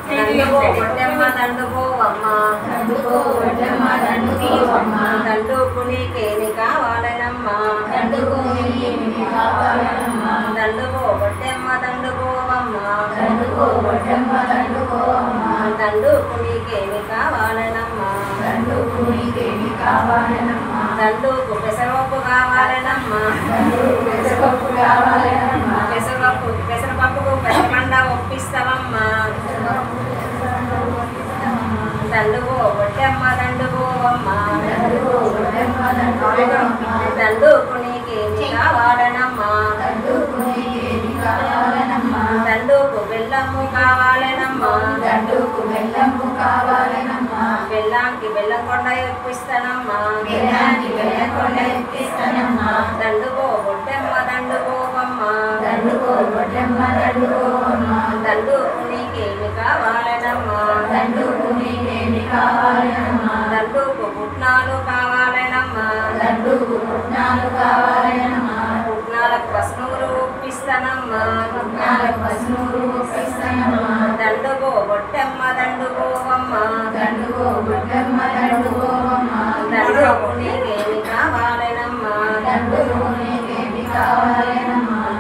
దండుకో గొడ్డెమ్మ దండుకోవమ్మ దండుకు నీకేమి కావాలనమ్మా దండుకో గొడ్డెమ్మ దండుకోవమ్మ దండుకు నీకేమి కావాలనమ్మా దండుకు పెసరపప్పు కావాలనమ్మా పెసరపప్పుకు పెసరపండ ఒప్పిస్తావమ్మా దండుకో గొడ్డెమ్మ దండుకోవమ్మ దండుకు నీకేమి కావాలనమ్మా దండుకు బెల్లము కావాలనమ్మా బెల్లానికి బెల్లం కొండ ఎప్పిస్తానమ్మా దండుకో గొడ్డెమ్మ దండుకోవమ్మ దండుకు నీకేమి కావాలనమ్మా దండుకు పుట్నాలు కావాలనమ్మా పుట్నాలకు పసునూరు ఒప్పిస్తానమ్మా దండుకో గొడ్డెమ్మ దండుకోవమ్మ దండుకు నీకేమి కావాలనమ్మా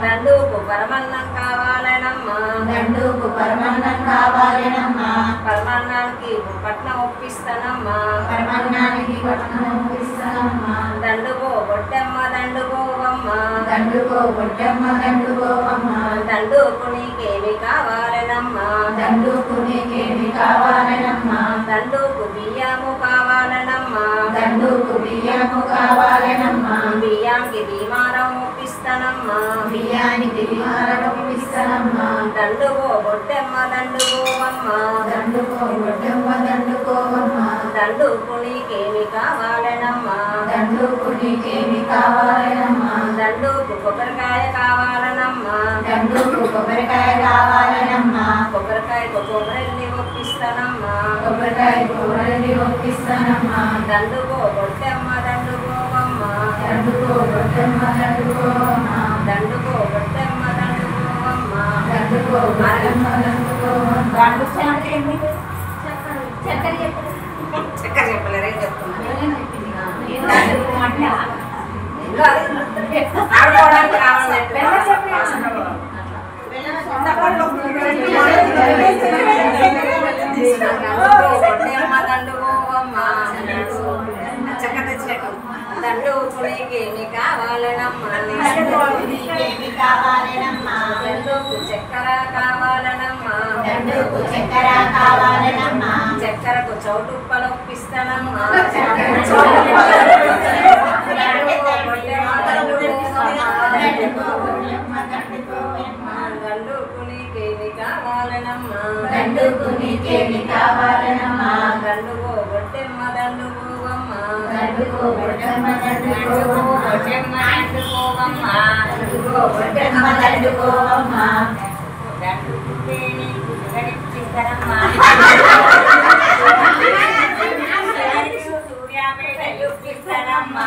దండుకు పరమన్నం కావాలనమ్మా పరమన్నానికి పట్నం ఒప్పిస్తానమ్మా దండుకో గొడ్డెమ్మ దండుకోవమ్మ దండుకు నీకేమి కావాలనమ్మా దండుకు బియ్యము కావాలనమ్మా బియ్యానికి దీమారం ఒప్పిస్తానమ్మా దండుకో గొడ్డెమ్మ దండుకోవమ్మ దండుకు నీకేమి కావాలనమ్మా దండుకు కొబ్బరికాయ కావాలనమ్మా కొబ్బరికాయకు కొబ్బరిని ఒప్పిస్తానమ్మా దండుకో గొడ్డెమ్మ దండుకోవమ్మ దండుకో గొడ్డెమ్మ దండుకోవమ్మ చక్కర చెప్పలేరే ఆడుకోవడానికి చక్కర తెచ్చినట్టు దండుకు నీకేమి కావాలనమ్మా దండుకు చక్కెర కావాలనమ్మా చక్కెరకు చౌటుప్పలు ఒప్పిస్తానమ్మా దండుకు నీకేమి కావాలనమ్మా దండుకో గొడ్డెమ్మ దండుకోవమ్మ సూర్యాపేట చూపిస్తానమ్మా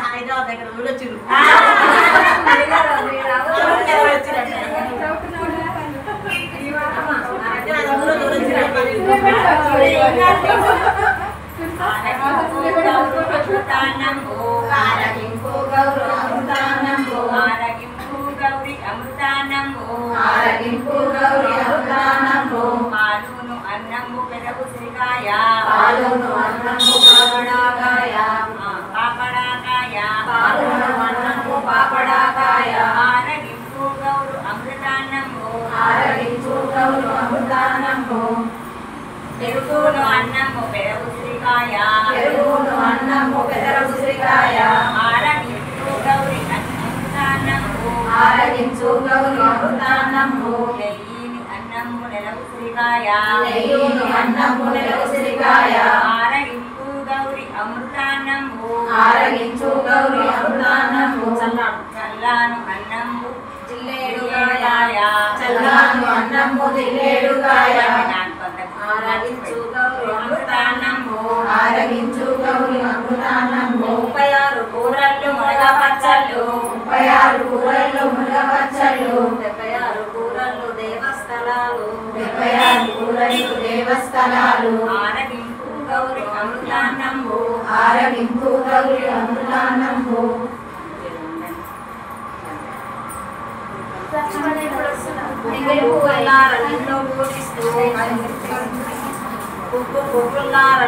హైదరాబాద్ దగ్గర కూడా వచ్చి పాలును అన్నము పెదగు శ్రీకాయ పాపడాకాయ ఆరగింపు గౌరు అమృతాన్నము పెరుగును అన్నము పెదగు శ్రీకాయ ఆరగింపు గౌరి అమృతాన్నము నెయ్యిని అన్నము నెలవు శ్రీకాయ ఆరగింపు గౌరి అమృతాన్నము పచ్చళ్ళు 36 కూరలు మునగ పచ్చళ్ళు 76 కూరలు దేవస్థలాలు 76 కూరలు దేవస్థలాలు ఆరగింపు గౌరి అమృతాన్నంబు ఆరగింపు గౌరి అమృతాన్నంబు నిన్ను పూజిస్తూ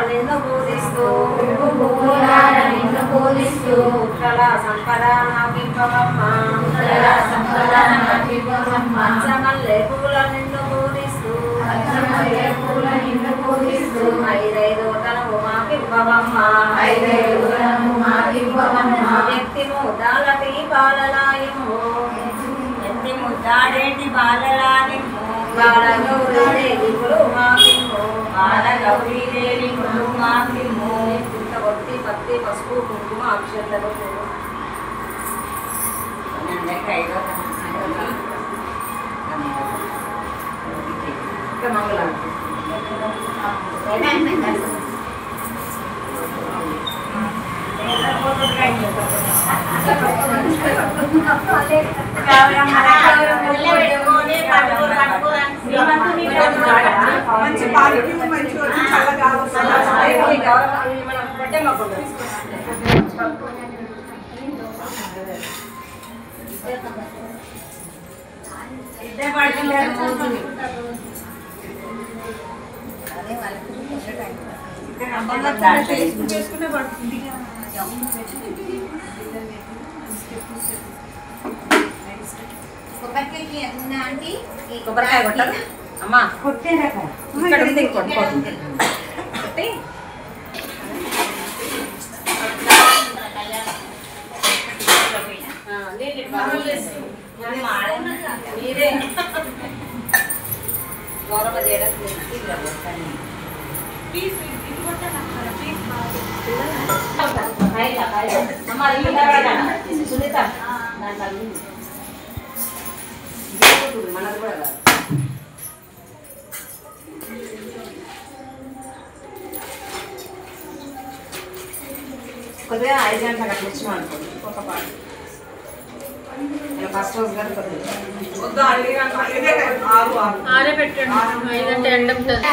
నిన్ను పూజిస్తూ నిన్ను పూజిస్తూ పుట్టల సంపద నాకింపవమ్మ సంపద నాకివ్వమ్మ పంచమల్లె పూల నిన్ను పూజిస్తూ పంచమల్లె పూల నిన్ను పూజిస్తూ 5 తనము మాకివ్వవమ్మ 5 తనము మాకివ్వమ్మ వ్యక్తి ముద్దాలటి బాలలాయము ఎత్తి ముద్దాడేటి బాలలాయము బాలగౌరీదేవి మాకిమ్ము బాలగౌరీదేవి మాకిమ్ము పుట్టగొట్టి పత్తి పసుపు కుంకుమ అక్షతలు అందరికీ 5 మంగళం మంచి పాలకి మంచి చల్లగా ఇద్దరు పడుతున్నారు చేసుకునే పడుతుంది కొబ్బరికాయ కొట్టారు అమ్మా ఇక్కడ ఉంది కొట్టుకోండి కొట్టి మీరే గౌరవ చేయడం సునీత మనది కూడా కాదు కొద్దిగా 5 గంటలకు అట్లా వచ్చినాం అనుకోండి ఒక పాట ఫస్ట్ రోజు గారు కొద్దిగా ఆరే పెట్టండి 5 అంటే ఎండ ఉంటుంది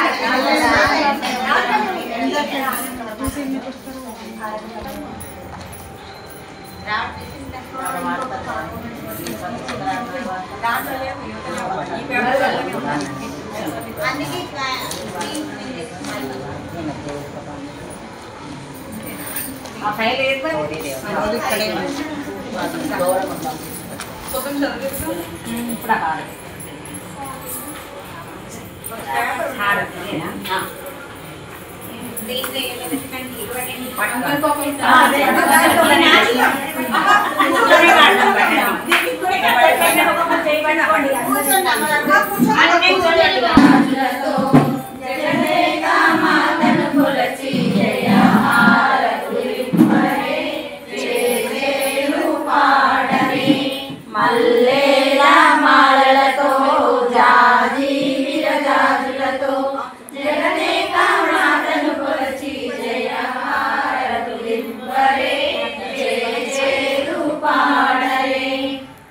ఆ ఫైల్ ఇక్కడే ఇప్పుడు మల్లెల మాలలతో జాజి విరజాజులతో జగదేక మాతను కొలచి జయ హారతులివ్వరే జయ జయలు పాడరే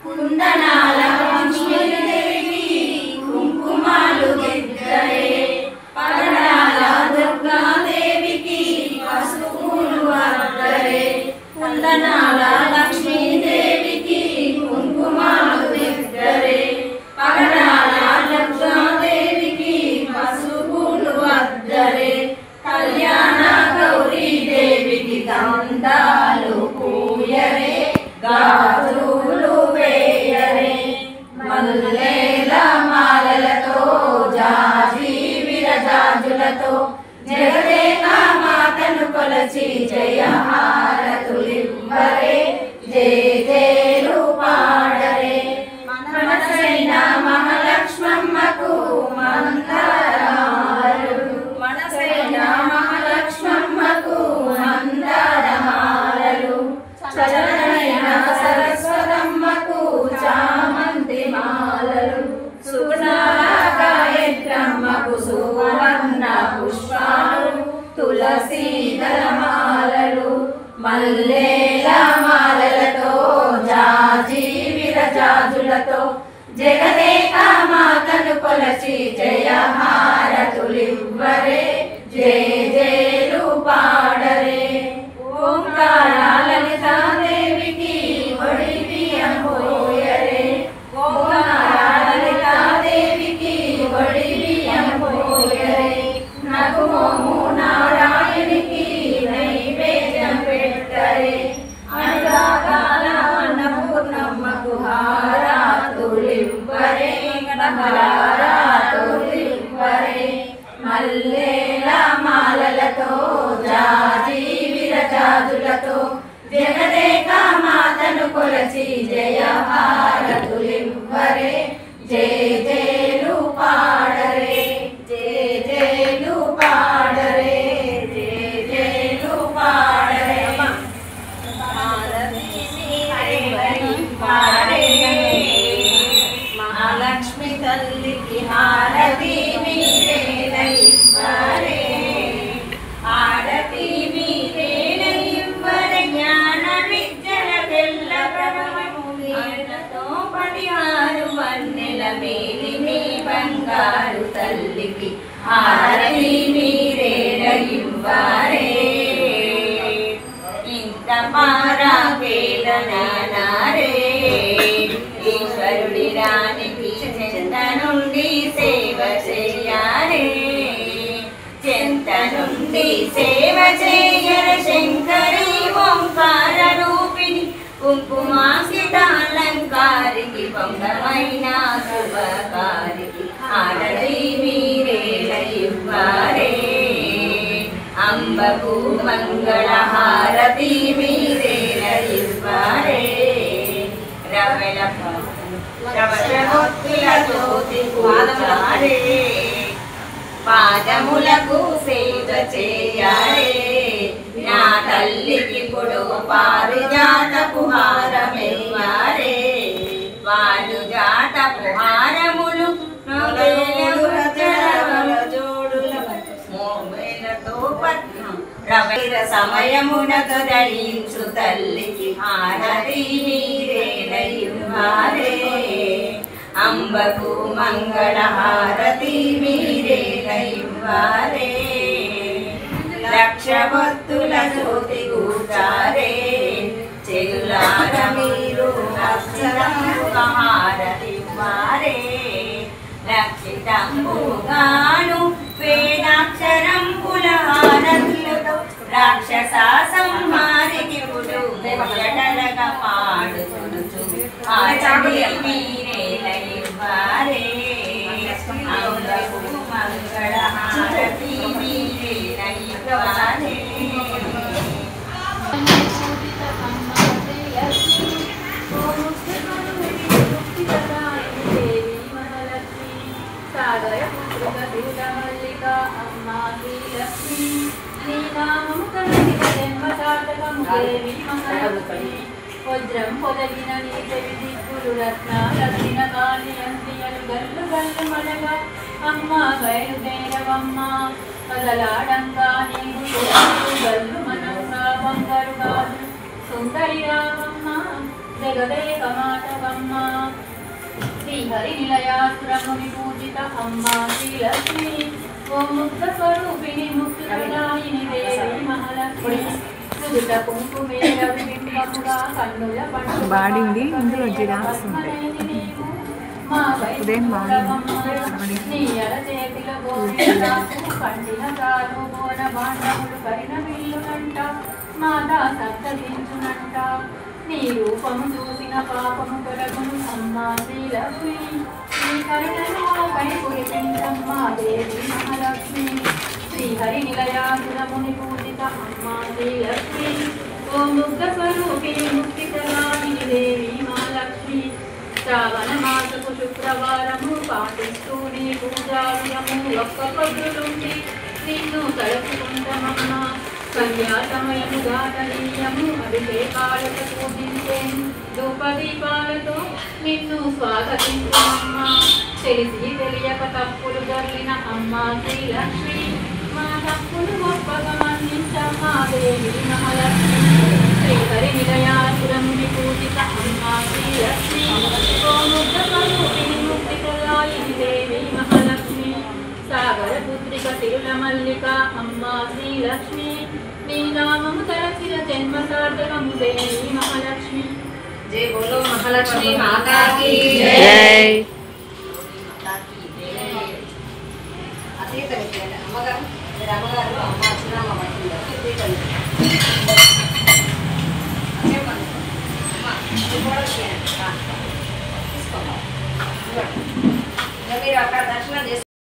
కుందనాల లక్ష్మీదేవి కుంకుమాలు దిద్దరే పగడాల దుర్గాదేవికి పసుపులు అద్దరే కుందనాల లక్ష్మీదేవికి కుంకుమాలు దిద్దరే పగడాల దుర్గాదేవికి పసుపులు అద్దరే కళ్యాణ గౌరీదేవికి దండాలు పూయరే గాజులు వేయరే మల్లెల మాలలతో జాజి విరజాజులతో జగదేక మాతను కొలచి జయ హారతులివ్వరే జయ జయలు పాడరే మనసైన మహాలక్ష్మమ్మకు మందారమాలలు మనసైన మహాలక్ష్మమ్మకు మందారమాలలు చలనైన సరస్వతమ్మకు చామంతి మాలలు సుగుణాల గాయత్రమ్మకు సువర్ణ పుష్పాలు తులసీదళ మాలలు మల్లెల మాలలతో విరజాజులతో జగదేక మాతను కొలచి జయ హారతులివ్వరే జయ జయలు పాడరే ఓంకార లలితాదేవికి ఒడి బియ్యం పోయరే ఓంకార లలితాదేవికి ఒడి బియ్యం పోయరే నగుమోము నారాయణికి నైవేద్యం పెట్టరే అనురాగాల అన్నపూర్ణమ్మకు హారతులివ్వరే హారతులివ్వరే మల్లేల మాలలతో జాజి విరజాజులతో జగదేక మాతను కొలచి జయ హారతులివ్వరే జయ జయలు పాడరే జయ జయలు పాడరే జయ జయలు పాడరే మహాలక్ష్మి తల్లికి హారతి మీరేనైవ్వరే హారతి మీరేనైవ్వరే జ్ఞాన విద్యల తెల్ల ప్రభావములతో పడిహారు వన్నెల మేలి మీ బంగారు తల్లికి హారతి మీరేనైవ్వరే ఇంత పారాకేలనారే ఈశ్వరుడి రానికి చెంత నుండి సేవ చేయారే చెంత నుండి సేవ చేయర శంకరి ఓంకార రూపిణి కుంకుమాసితాలంకారికి పొంగమైన శుభకారికి హారతి మీరేనైవ్వరే అంబకు మంగళ హారతి మీరేనైవ్వరే రవళమొత్తులతోటి కూర్చారే పాదములకు సేవ చేయారే నా తల్లికి పొడు పారిజాతపు హారమెయ్యారే పారిజాతపు హారములు రవైర సమయమునతో ధరించు తల్లికి హారతి మీరేనైవ్వరే అంబకు మంగళ హారతి మీరేనైవ్వరే లక్ష భక్తుల జ్యోతి కూర్చారే చెగులార మీరు అక్షరముగా హారతివ్వారే లక్షితంబుగాను వేదాక్షరంబుల హారతులతో రాక్షస సంహారికి పుడు జటలగా పాడుతుడుచు హారతి మీరేనైవ్వరే అంబకు మంగళ హారతి మీరేనైవ్వరే వజ్రం పొదగిన నీటి దిక్కులు రత్నాలసిన కాళియంతియలు గల్లు గల్లు మలగా అమ్మ బయలుదేరవమ్మ కదలాడంగా నీవు గల్లు మనంగా బంగారు కాదు సుందరి రావమ్మ జగదేక మాటవమ్మ శ్రీహరి నిలయాసురముని పూజిత అమ్మ శ్రీలక్ష్మి ఓ ముక్త స్వరూపిణి ముక్తురాయిని దేవి మహాలక్ష్మి నుదుట కుంకుమేర బింబముగా కన్నుల బాడింది ఇందులో జిరాక్స్ ఉంటాయి ఉదయం బాడింది నీయల చేతిల గోవిందాసు పండిన చాలు బోన బాండములు కరిన విల్లునంట మాతా సప్తదించునంట నీ రూపము చూసిన పాపము తొలగును అమ్మా శ్రీలక్ష్మి నీ కరుణను పై కురిపించమ్మా దేవి మహాలక్ష్మి శ్రీహరి నిలయాసురముని పూజిత అమ్మా శ్రీలక్ష్మి ఓ ముగ్ధ స్వరూపిణి ముక్తికరామిని దేవి మహాలక్ష్మి శ్రావణ మాసపు శుక్రవారము పాటిస్తూ నీ పూజార్యము ఒక్క పొద్దులుండి నిన్ను తలుపుకుంటామమ్మా సంధ్యా సమయము గాతనీయము అభిషేకాలతో పూజించేను ధూపదీపాలతో నిన్ను స్వాగతించమమ్మా తెలిసి తెలియక తప్పులు జరిగిన అమ్మా శ్రీలక్ష్మి మా తప్పులు గొప్పగా మన్నించమ్మా దేవి మహాలక్ష్మి శ్రీహరి నిలయాసురముని పూజిత అమ్మా శ్రీలక్ష్మి తిరుల మల్లిక అమ్మ శ్రీలక్ష్మి నీ నామము తలచిన జన్మ సార్థకము దేవి మహాలక్ష్మి. జై బోలో మహాలక్ష్మి మాతాకి జై. అమ్మగారు అమ్మగారు అమ్మ చిన్నమ్మ మీరు అక్కడ దర్శనం చేసుకో.